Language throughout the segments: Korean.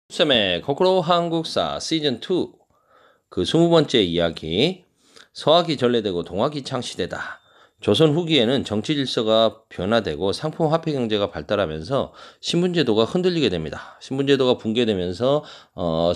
쌤의 거꾸로 한국사 시즌2 그 20번째 이야기 서학이 전래되고 동학이 창시되다. 조선 후기에는 정치 질서가 변화되고 상품 화폐 경제가 발달하면서 신분제도가 흔들리게 됩니다. 신분제도가 붕괴되면서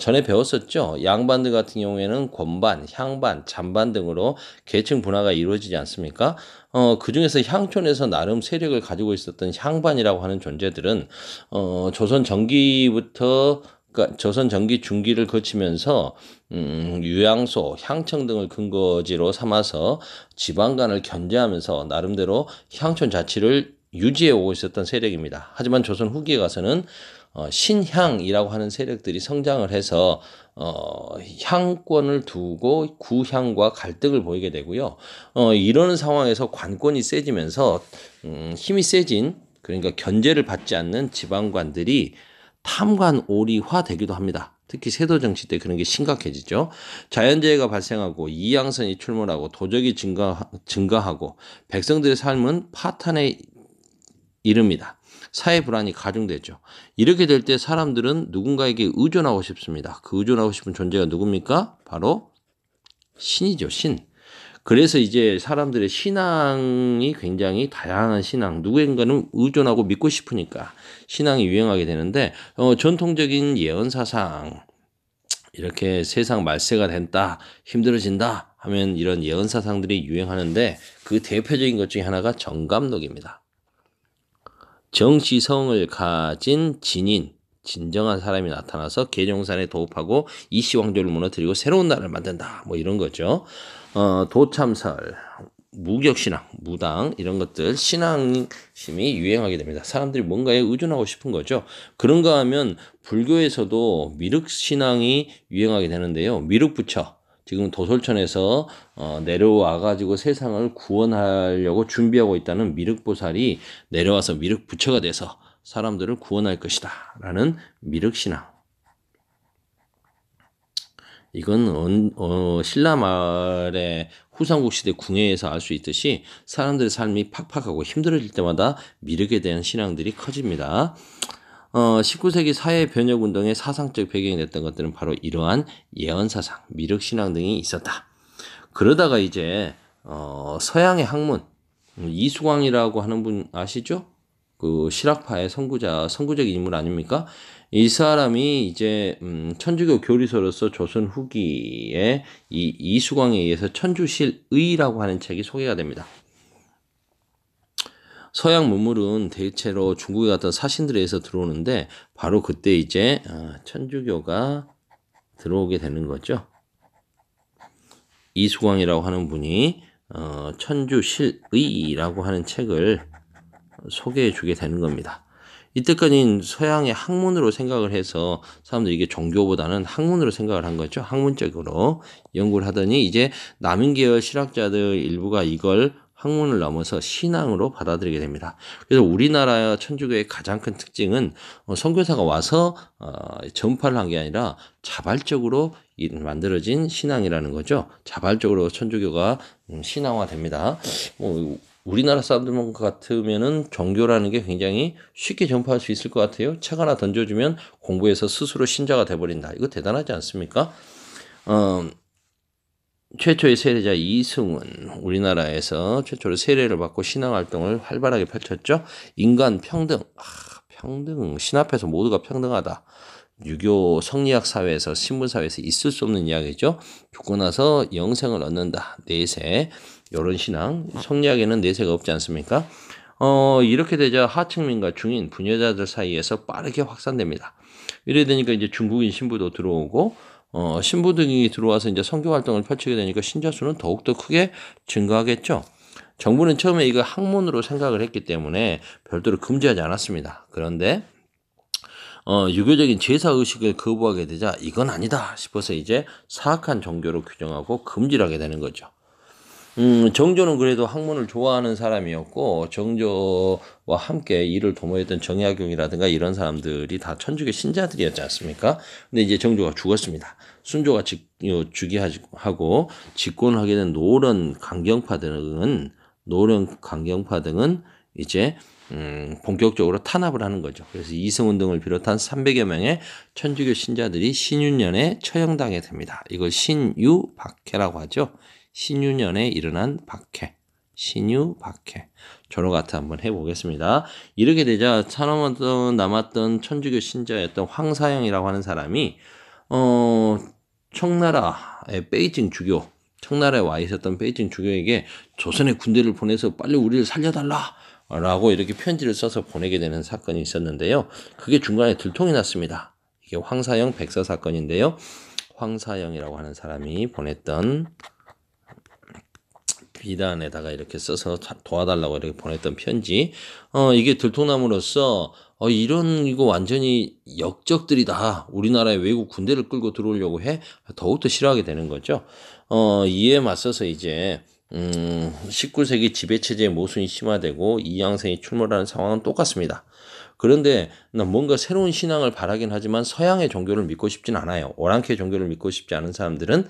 전에 배웠었죠. 양반들 같은 경우에는 권반, 향반, 잔반 등으로 계층 분화가 이루어지지 않습니까? 그중에서 향촌에서 나름 세력을 가지고 있었던 향반이라고 하는 존재들은 조선 전기부터 그러니까 조선 전기 중기를 거치면서 유양소, 향청 등을 근거지로 삼아서 지방간을 견제하면서 나름대로 향촌 자치를 유지해 오고 있었던 세력입니다. 하지만 조선 후기에 가서는 신향이라고 하는 세력들이 성장을 해서 향권을 두고 구향과 갈등을 보이게 되고요. 이러는 상황에서 관권이 세지면서 힘이 세진 그러니까 견제를 받지 않는 지방관들이 탐관오리화 되기도 합니다. 특히 세도 정치 때 그런 게 심각해지죠. 자연재해가 발생하고 이양선이 출몰하고 도적이 증가하고 백성들의 삶은 파탄에 이릅니다. 사회 불안이 가중되죠. 이렇게 될 때 사람들은 누군가에게 의존하고 싶습니다. 그 의존하고 싶은 존재가 누굽니까? 바로 신이죠, 신. 그래서 이제 사람들의 신앙이 굉장히 다양한 신앙, 누구인가는 의존하고 믿고 싶으니까 신앙이 유행하게 되는데 전통적인 예언사상 이렇게 세상 말세가 된다, 힘들어진다 하면 이런 예언사상들이 유행하는데 그 대표적인 것 중에 하나가 정감록입니다. 정지성을 가진 진인, 진정한 사람이 나타나서 계룡산에 도읍하고 이시왕조를 무너뜨리고 새로운 나라를 만든다. 뭐 이런 거죠. 도참설, 무격신앙, 무당 이런 것들 신앙심이 유행하게 됩니다. 사람들이 뭔가에 의존하고 싶은 거죠. 그런가 하면 불교에서도 미륵신앙이 유행하게 되는데요. 미륵부처 지금 도솔천에서 내려와가지고 세상을 구원하려고 준비하고 있다는 미륵보살이 내려와서 미륵부처가 돼서 사람들을 구원할 것이다 라는 미륵신앙. 이건 신라 말의 후삼국 시대 궁예에서 알 수 있듯이 사람들의 삶이 팍팍하고 힘들어질 때마다 미륵에 대한 신앙들이 커집니다. 19세기 사회 변혁 운동의 사상적 배경이 됐던 것들은 바로 이러한 예언사상, 미륵신앙 등이 있었다. 그러다가 이제 서양의 학문 이수광이라고 하는 분 아시죠? 그 실학파의 선구적인 인물 아닙니까? 이 사람이 이제 천주교 교리서로서 조선 후기에 이 이수광에 의해서 천주실의라고 하는 책이 소개가 됩니다. 서양 문물은 대체로 중국에 갔던 사신들에 의해서 들어오는데 바로 그때 이제 천주교가 들어오게 되는 거죠. 이수광이라고 하는 분이 천주실의라고 하는 책을 소개해 주게 되는 겁니다. 이때까지는 서양의 학문으로 생각을 해서 사람들이 이게 종교보다는 학문으로 생각을 한 거죠. 학문적으로 연구를 하더니 이제 남인계열 실학자들 일부가 이걸 학문을 넘어서 신앙으로 받아들이게 됩니다. 그래서 우리나라 천주교의 가장 큰 특징은 선교사가 와서 전파를 한 게 아니라 자발적으로 만들어진 신앙이라는 거죠. 자발적으로 천주교가 신앙화됩니다. 우리나라 사람들 같으면은 종교라는 게 굉장히 쉽게 전파할 수 있을 것 같아요. 책 하나 던져주면 공부해서 스스로 신자가 돼버린다. 이거 대단하지 않습니까? 최초의 세례자 이승훈, 우리나라에서 최초로 세례를 받고 신앙활동을 활발하게 펼쳤죠. 인간 평등, 평등, 신 앞에서 모두가 평등하다. 유교 성리학 사회에서 신분 사회에서 있을 수 없는 이야기죠. 죽고 나서 영생을 얻는다. 내세. 이런 신앙. 성리학에는 내세가 없지 않습니까? 이렇게 되자 하층민과 중인 부녀자들 사이에서 빠르게 확산됩니다. 이래 되니까 이제 중국인 신부도 들어오고 신부 등이 들어와서 이제 선교 활동을 펼치게 되니까 신자 수는 더욱더 크게 증가하겠죠. 정부는 처음에 이거 학문으로 생각을 했기 때문에 별도로 금지하지 않았습니다. 그런데 유교적인 제사 의식을 거부하게 되자 이건 아니다 싶어서 이제 사악한 종교로 규정하고 금지를 하게 되는 거죠. 정조는 그래도 학문을 좋아하는 사람이었고 정조와 함께 이를 도모했던 정약용이라든가 이런 사람들이 다 천주교 신자들이었지 않습니까? 근데 이제 정조가 죽었습니다. 순조가 즉위하고 집권하게 된 노련 강경파 등은 이제 본격적으로 탄압을 하는 거죠. 그래서 이승훈 등을 비롯한 300여 명의 천주교 신자들이 신유년에 처형당하게 됩니다. 이걸 신유박해라고 하죠. 신유년에 일어난 박해, 신유박해. 저로 같이 한번 해보겠습니다. 이렇게 되자 살아남았던 남았던 천주교 신자였던 황사영이라고 하는 사람이 청나라의 베이징 주교, 청나라에 와 있었던 베이징 주교에게 조선의 군대를 보내서 빨리 우리를 살려달라 라고 이렇게 편지를 써서 보내게 되는 사건이 있었는데요. 그게 중간에 들통이 났습니다. 이게 황사영 백서 사건인데요. 황사영이라고 하는 사람이 보냈던 비단에다가 이렇게 써서 도와달라고 이렇게 보냈던 편지. 이게 들통남으로써 이거 완전히 역적들이다. 우리나라에 외국 군대를 끌고 들어오려고 해. 더욱더 싫어하게 되는 거죠. 이에 맞서서 이제 19세기 지배체제의 모순이 심화되고 이양생이 출몰하는 상황은 똑같습니다. 그런데 뭔가 새로운 신앙을 바라긴 하지만 서양의 종교를 믿고 싶진 않아요. 오랑캐 종교를 믿고 싶지 않은 사람들은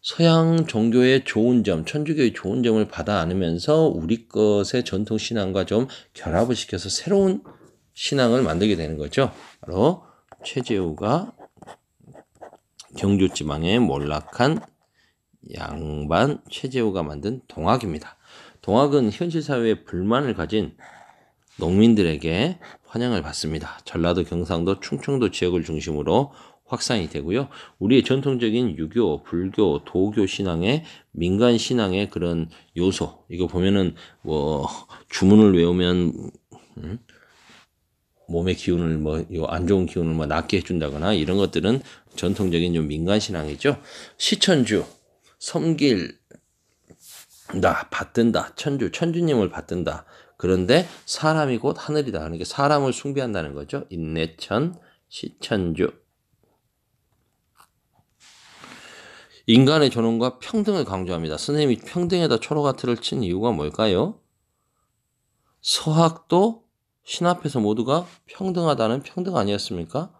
서양 종교의 좋은 점, 천주교의 좋은 점을 받아 안으면서 우리 것의 전통 신앙과 좀 결합을 시켜서 새로운 신앙을 만들게 되는 거죠. 바로 최재우가 경주 지방의 몰락한 양반 최재우가 만든 동학입니다. 동학은 현실 사회에 불만을 가진 농민들에게 환영을 받습니다. 전라도, 경상도, 충청도 지역을 중심으로 확산이 되고요. 우리의 전통적인 유교, 불교, 도교 신앙의 민간 신앙의 그런 요소, 이거 보면은 주문을 외우면 몸의 기운을 안 좋은 기운을 낫게 해준다거나 이런 것들은 전통적인 좀 민간 신앙이죠. 시천주, 섬길다, 받든다, 천주님을 받든다. 그런데 사람이 곧 하늘이다. 그러니까 사람을 숭배한다는 거죠. 인내천, 시천주. 인간의 존엄과 평등을 강조합니다. 선생님이 평등에다 초록하트를 친 이유가 뭘까요? 서학도 신 앞에서 모두가 평등하다는 평등 아니었습니까?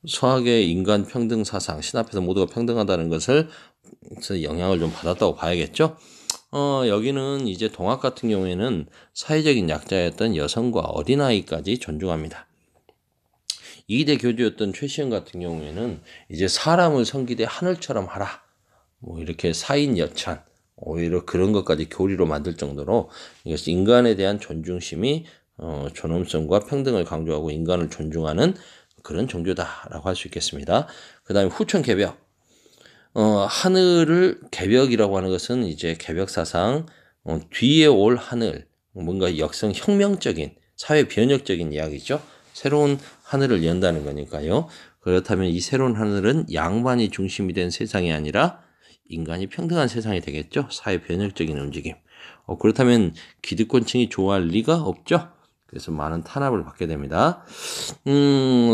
서학의 인간 평등 사상, 신 앞에서 모두가 평등하다는 것을 영향을 좀 받았다고 봐야겠죠? 여기는 이제 동학 같은 경우에는 사회적인 약자였던 여성과 어린아이까지 존중합니다. 이대 교주였던 최시영 같은 경우에는 이제 사람을 섬기되 하늘처럼 하라. 이렇게 사인 여찬, 오히려 그런 것까지 교리로 만들 정도로 이것이 인간에 대한 존중심이 존엄성과 평등을 강조하고 인간을 존중하는 그런 종교다라고 할 수 있겠습니다. 그 다음에 후천 개벽. 하늘을 개벽이라고 하는 것은 이제 개벽 사상, 뒤에 올 하늘, 뭔가 역성 혁명적인, 사회 변혁적인 이야기죠. 새로운 하늘을 연다는 거니까요. 그렇다면 이 새로운 하늘은 양반이 중심이 된 세상이 아니라 인간이 평등한 세상이 되겠죠. 사회 변혁적인 움직임. 그렇다면 기득권층이 좋아할 리가 없죠. 그래서 많은 탄압을 받게 됩니다.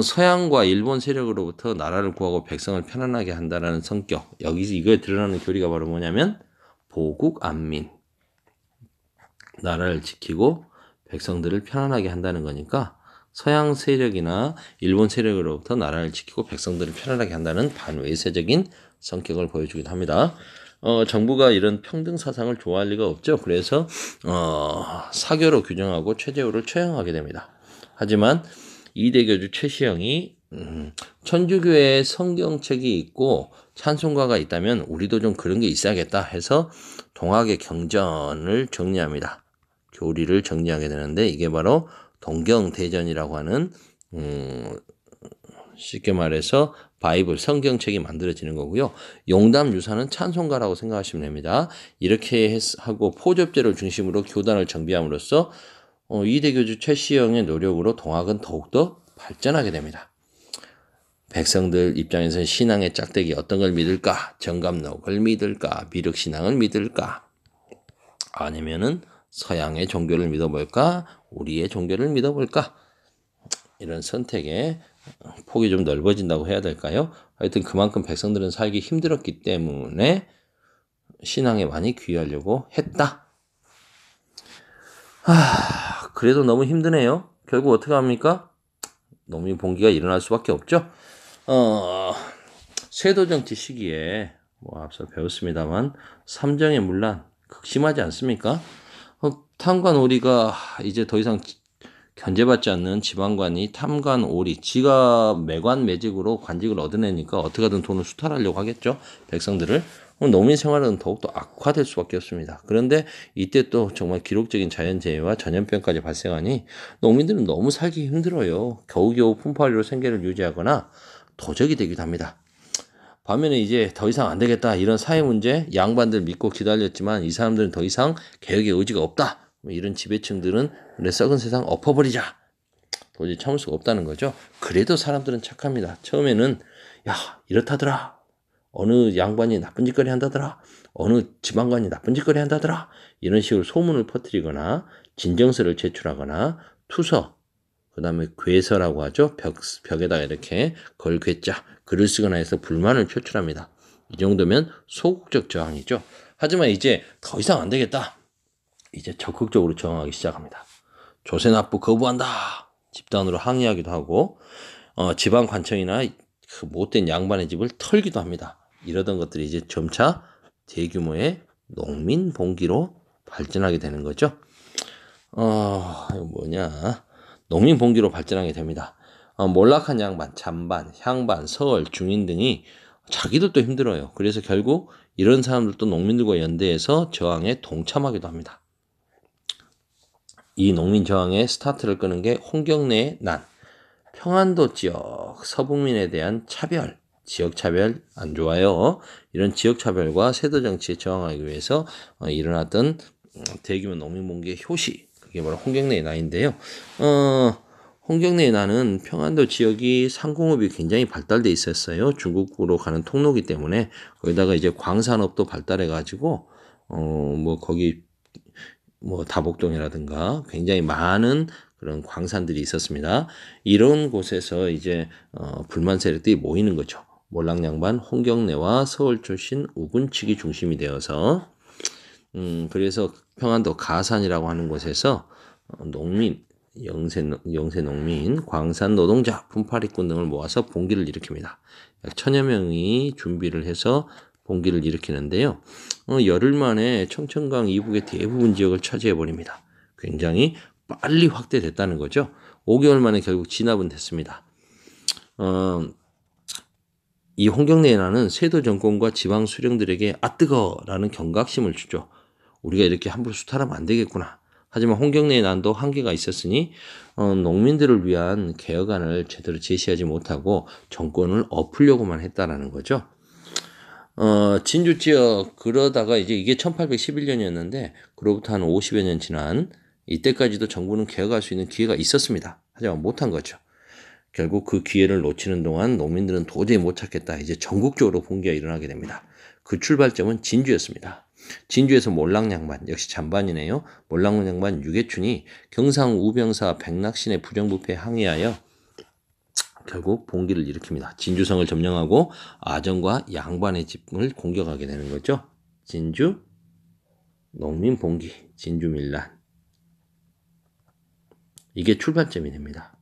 서양과 일본 세력으로부터 나라를 구하고 백성을 편안하게 한다라는 성격. 여기서 이거에 드러나는 교리가 바로 뭐냐면 보국 안민. 나라를 지키고 백성들을 편안하게 한다는 거니까 서양 세력이나 일본 세력으로부터 나라를 지키고 백성들을 편안하게 한다는 반외세적인 성격을 보여주기도 합니다. 정부가 이런 평등 사상을 좋아할 리가 없죠. 그래서 사교로 규정하고 최재우를 처형하게 됩니다. 하지만 이대 교주 최시영이 천주교의 성경책이 있고 찬송가가 있다면 우리도 좀 그런 게 있어야겠다 해서 동학의 경전을 정리합니다. 교리를 정리하게 되는데 이게 바로 동경대전이라고 하는 쉽게 말해서 바이블 성경책이 만들어지는 거고요. 용담유사는 찬송가라고 생각하시면 됩니다. 이렇게 하고 포접제를 중심으로 교단을 정비함으로써 이대 교주 최시영의 노력으로 동학은 더욱더 발전하게 됩니다. 백성들 입장에서는 신앙의 짝대기 어떤 걸 믿을까? 정감록을 믿을까? 미륵신앙을 믿을까? 아니면은 서양의 종교를 믿어볼까? 우리의 종교를 믿어볼까? 이런 선택에 폭이 좀 넓어진다고 해야 될까요? 하여튼 그만큼 백성들은 살기 힘들었기 때문에 신앙에 많이 귀하려고 했다. 그래도 너무 힘드네요. 결국 어떻게 합니까? 농민 봉기가 일어날 수밖에 없죠. 세도정치 시기에 앞서 배웠습니다만 삼정의 문란 극심하지 않습니까? 탐관오리가 이제 더 이상 견제받지 않는 지방관이 탐관오리, 지가 매관매직으로 관직을 얻어내니까 어떻게든 돈을 수탈하려고 하겠죠. 백성들을. 농민 생활은 더욱더 악화될 수밖에 없습니다. 그런데 이때 또 정말 기록적인 자연재해와 전염병까지 발생하니 농민들은 너무 살기 힘들어요. 겨우겨우 품팔이로 생계를 유지하거나 도적이 되기도 합니다. 반면에 이제 더 이상 안 되겠다 이런 사회 문제 양반들 믿고 기다렸지만 이 사람들은 더 이상 개혁의 의지가 없다. 이런 지배층들은 그래 썩은 세상 엎어버리자. 도저히 참을 수가 없다는 거죠. 그래도 사람들은 착합니다. 처음에는 야 이렇다더라. 어느 양반이 나쁜 짓거리 한다더라. 어느 지방관이 나쁜 짓거리 한다더라. 이런 식으로 소문을 퍼뜨리거나 진정서를 제출하거나 투서, 그 다음에 괴서라고 하죠. 벽에다가 이렇게 걸괴자 글을 쓰거나 해서 불만을 표출합니다. 이 정도면 소극적 저항이죠. 하지만 이제 더 이상 안 되겠다. 이제 적극적으로 저항하기 시작합니다. 조세납부 거부한다. 집단으로 항의하기도 하고 지방관청이나 그 못된 양반의 집을 털기도 합니다. 이러던 것들이 이제 점차 대규모의 농민 봉기로 발전하게 되는 거죠. 이거 뭐냐. 농민 봉기로 발전하게 됩니다. 몰락한 양반, 잔반, 향반, 서얼, 중인 등이 자기들도 힘들어요. 그래서 결국 이런 사람들도 농민들과 연대해서 저항에 동참하기도 합니다. 이 농민 저항의 스타트를 끄는 게 홍경래의 난, 평안도 지역 서북민에 대한 차별, 지역차별 안 좋아요. 이런 지역차별과 세도정치에 저항하기 위해서 일어났던 대규모 농민봉기의 효시, 그게 바로 홍경래의 난인데요. 홍경래의 난은 평안도 지역이 상공업이 굉장히 발달돼 있었어요. 중국으로 가는 통로기 때문에 거기다가 이제 광산업도 발달해가지고 거기 다복동이라든가 굉장히 많은 그런 광산들이 있었습니다. 이런 곳에서 이제 불만 세력들이 모이는 거죠. 몰락양반 홍경래와 서울 출신 우군측이 중심이 되어서 그래서 평안도 가산이라고 하는 곳에서 농민, 영세 농민, 광산 노동자, 품팔이꾼 등을 모아서 봉기를 일으킵니다. 약 1000여 명이 준비를 해서 봉기를 일으키는데요. 열흘 만에 청천강 이북의 대부분 지역을 차지해버립니다. 굉장히 빨리 확대됐다는 거죠. 5개월 만에 결국 진압은 됐습니다. 이 홍경래의 난은 세도 정권과 지방 수령들에게 아 뜨거라는 경각심을 주죠. 우리가 이렇게 함부로 수탈하면 안 되겠구나. 하지만 홍경래의 난도 한계가 있었으니 농민들을 위한 개혁안을 제대로 제시하지 못하고 정권을 엎으려고만 했다라는 거죠. 진주 지역 그러다가 이제 이게 1811년이었는데 그로부터 한 50여 년 지난 이때까지도 정부는 개혁할 수 있는 기회가 있었습니다. 하지만 못한 거죠. 결국 그 기회를 놓치는 동안 농민들은 도저히 못 찾겠다. 이제 전국적으로 봉기가 일어나게 됩니다. 그 출발점은 진주였습니다. 진주에서 몰락양반, 역시 잔반이네요. 몰락양반 유계춘이 경상 우병사 백낙신의 부정부패에 항의하여 결국 봉기를 일으킵니다. 진주성을 점령하고 아정과 양반의 집을 공격하게 되는 거죠. 진주 농민 봉기, 진주 밀란. 이게 출발점이 됩니다.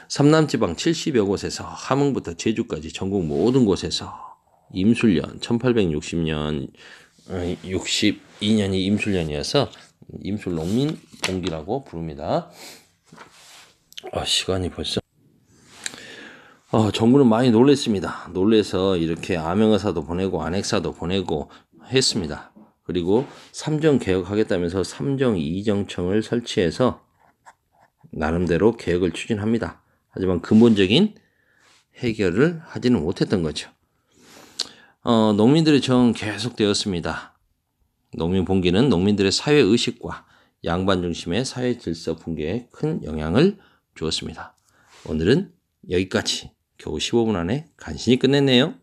삼남지방 70여 곳에서 함흥부터 제주까지 전국 모든 곳에서 임술년 1860년 62년이 임술년이어서 임술 농민 봉기라고 부릅니다. 시간이 벌써 정부는 많이 놀랬습니다. 놀래서 이렇게 암행어사도 보내고 안핵사도 보내고 했습니다. 그리고 삼정 개혁하겠다면서 삼정 이정청을 설치해서 나름대로 개혁을 추진합니다. 하지만 근본적인 해결을 하지는 못했던 거죠. 농민들의 저항은 계속되었습니다. 농민 봉기는 농민들의 사회의식과 양반 중심의 사회 질서 붕괴에 큰 영향을 주었습니다. 오늘은 여기까지 겨우 15분 안에 간신히 끝냈네요.